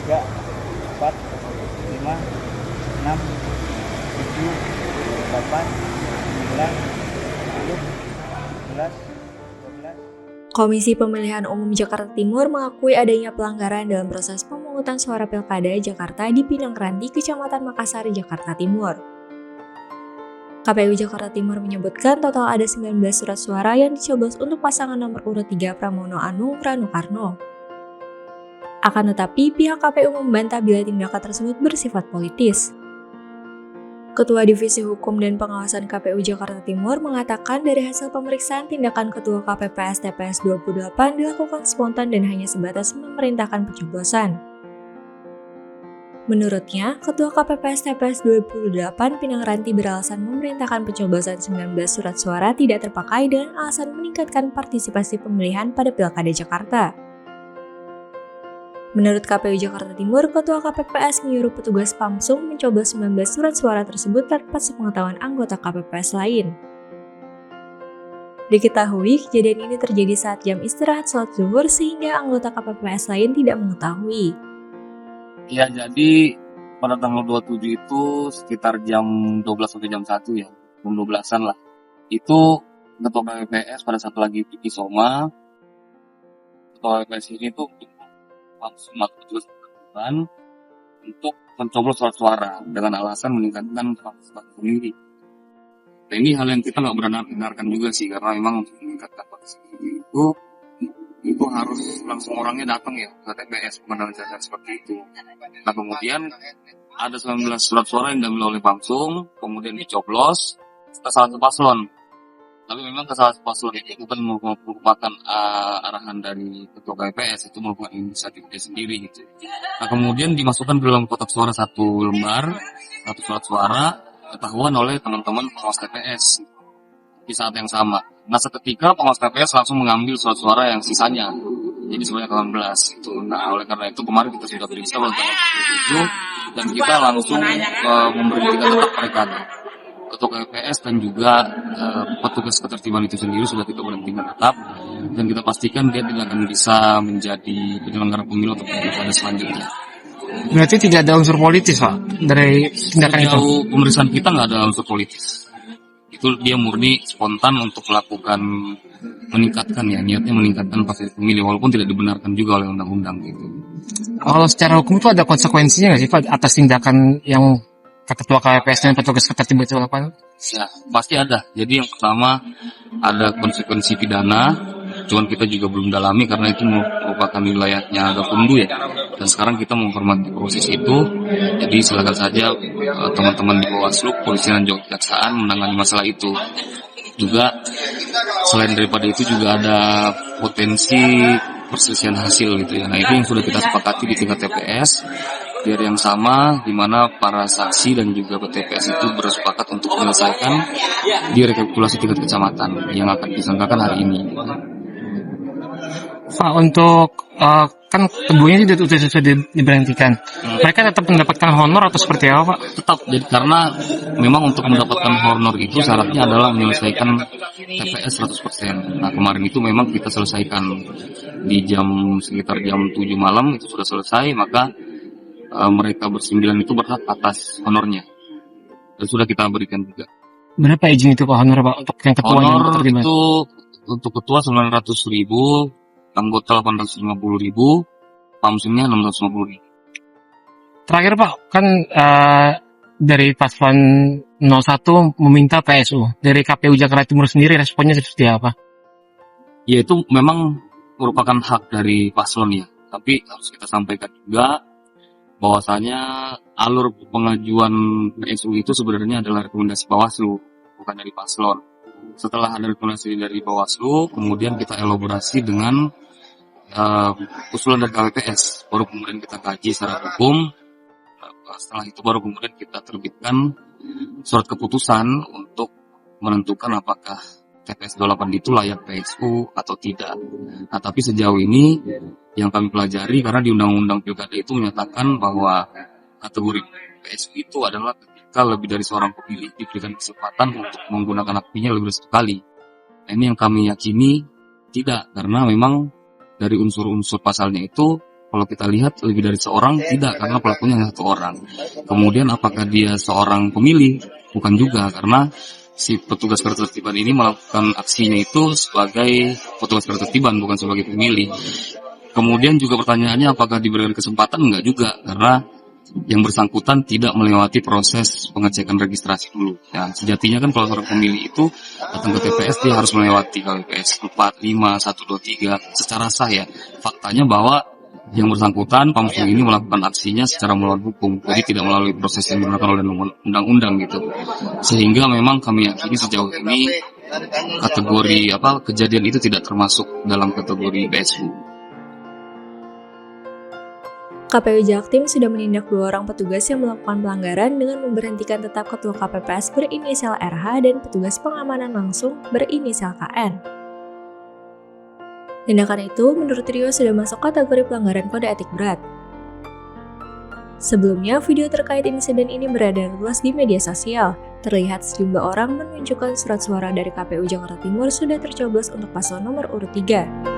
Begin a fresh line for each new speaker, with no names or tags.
3, 4, 5, 6, 7, 8, 9, 10, 11, 12.
Komisi Pemilihan Umum Jakarta Timur mengakui adanya pelanggaran dalam proses pemungutan suara Pilkada Jakarta di Pinang Ranti, Kecamatan Makassar, Jakarta Timur. KPU Jakarta Timur menyebutkan total ada 19 surat suara yang dicoblos untuk pasangan nomor urut 3 Pramono Anung Ranu Karno. Akan tetapi, pihak KPU membantah bila tindakan tersebut bersifat politis. Ketua Divisi Hukum dan Pengawasan KPU Jakarta Timur mengatakan dari hasil pemeriksaan tindakan Ketua KPPS TPS 28 dilakukan spontan dan hanya sebatas memerintahkan pencoblosan. Menurutnya, Ketua KPPS TPS 28 Pinang Ranti beralasan memerintahkan pencoblosan 19 surat suara tidak terpakai dengan alasan meningkatkan partisipasi pemilihan pada Pilkada Jakarta. Menurut KPU Jakarta Timur, Ketua KPPS menyuruh petugas Pamsum mencoblos 19 surat suara tersebut tanpa sepengetahuan anggota KPPS lain. Diketahui, kejadian ini terjadi saat jam istirahat sholat zuhur sehingga anggota KPPS lain tidak mengetahui.
Ya, jadi pada tanggal 27 itu sekitar jam 12 sampai jam 1 ya, jam 12-an lah. Itu Ketua KPPS pada saat lagi pipi soma, Ketua KPPS ini tuh langsung petugas kebetulan untuk mencoblos surat suara dengan alasan meningkatkan partisipasi pemilih. Nah, ini hal yang kita nggak benarkan juga sih, karena memang untuk meningkatkan partisipasi itu harus langsung orangnya datang ya ke TPS, bukan dengan cara seperti itu. Nah, kemudian ada 19 surat suara yang diambil oleh Pamsum, kemudian dicoblos ke salah satu paslon. Tapi memang ke salah satu paslon itu bukan merupakan arahan dari Ketua KPPS, itu merupakan inisiatif dia sendiri gitu. Nah, kemudian dimasukkan ke dalam kotak suara satu lembar, satu surat suara, ketahuan oleh teman-teman pengawas TPS di saat yang sama. Nah, seketika pengawas TPS langsung mengambil surat suara yang sisanya, jadi sebanyak 18 itu. Nah, oleh karena itu kemarin kita sudah periksa pada tanggal 27 dan kita langsung memberikan tetap mereka. Ketua KPPS dan juga petugas ketertiban itu sendiri sudah kita berhentikan tetap, dan kita pastikan dia tidak akan bisa menjadi penyelenggara pemilu atau pilkada selanjutnya.
Berarti tidak ada unsur politis, Pak, dari tindakan itu?
Sejauh pemeriksaan kita nggak ada unsur politis. Itu dia murni spontan untuk melakukan meningkatkan ya, niatnya meningkatkan partisipasi pemilih walaupun tidak dibenarkan juga oleh undang-undang gitu.
Kalau secara hukum itu ada konsekuensinya nggak sih, Pak, atas tindakan yang Ketua KPPS dan petugas ketertiban itu lakukan?
Ya, pasti ada. Jadi yang pertama ada konsekuensi pidana, cuman kita juga belum dalami karena itu merupakan wilayahnya Gakumdu ya. Dan sekarang kita menghormati proses itu. Jadi silakan saja teman-teman di Bawaslu, Kepolisian dan juga Kejaksaan menangani masalah itu. Juga selain daripada itu juga ada potensi perselisihan hasil gitu ya. Nah, itu yang sudah kita sepakati di tingkat TPS. Biar yang sama, di mana para saksi dan juga TPS itu bersepakat untuk menyelesaikan di rekapitulasi tingkat kecamatan yang akan diselenggarakan hari ini.
Pak, untuk kan keduanya sudah diberhentikan. Mereka tetap mendapatkan honor atau seperti apa, Pak?
Tetap, jadi karena memang untuk mendapatkan honor itu syaratnya adalah menyelesaikan TPS 100%. Nah, kemarin itu memang kita selesaikan di sekitar jam 7 malam itu sudah selesai, maka mereka bersembilan itu berhak atas honornya dan sudah kita berikan juga.
Berapa izin itu, Pak, honor, Pak, untuk yang ketua dan
honor
ketertiban?
itu untuk ketua 900.000, anggota 850.000, pamsumnya 650.000.
Terakhir, Pak, kan dari paslon 01 meminta PSU. Dari KPU Jakarta Timur sendiri responnya seperti apa?
Ya, itu memang merupakan hak dari paslon ya, tapi harus kita sampaikan juga bahwasanya alur pengajuan PSU itu sebenarnya adalah rekomendasi Bawaslu, bukan dari paslon. Setelah ada rekomendasi dari Bawaslu, kemudian kita elaborasi dengan usulan dari KPPS, baru kemudian kita kaji secara hukum. Setelah itu baru kemudian kita terbitkan surat keputusan untuk menentukan apakah TPS 28 itu layak PSU atau tidak. Nah, tapi sejauh ini yang kami pelajari, karena di Undang-Undang Pilkada itu menyatakan bahwa kategori PSU itu adalah ketika lebih dari seorang pemilih diberikan kesempatan untuk menggunakan hak pilihnya lebih dari satu kali. Nah, ini yang kami yakini tidak, karena memang dari unsur-unsur pasalnya itu kalau kita lihat lebih dari seorang, tidak, karena pelakunya hanya satu orang. Kemudian apakah dia seorang pemilih? Bukan juga, karena si petugas ketertiban ini melakukan aksinya itu sebagai petugas ketertiban, bukan sebagai pemilih. Kemudian juga pertanyaannya apakah diberikan kesempatan? Enggak juga, karena yang bersangkutan tidak melewati proses pengecekan registrasi dulu. Ya, sejatinya kan kalau seorang pemilih itu datang ke TPS dia harus melewati KPPS 4, 5, 1, 2, 3 secara sah ya. Faktanya bahwa yang bersangkutan Pamsung ini melakukan aksinya secara melawan hukum, jadi tidak melalui proses yang digunakan oleh undang-undang gitu. Sehingga memang kami yakini sejauh ini kategori kejadian itu tidak termasuk dalam kategori PSU.
KPU Jaktim sudah menindak 2 orang petugas yang melakukan pelanggaran dengan memberhentikan tetap Ketua KPPS berinisial RH dan petugas pengamanan langsung berinisial KN. Tindakan itu menurut Rio sudah masuk kategori pelanggaran kode etik berat. Sebelumnya, video terkait insiden ini beredar luas di media sosial. Terlihat sejumlah orang menunjukkan surat suara dari KPU Jakarta Timur sudah tercoblos untuk paslon nomor urut 3.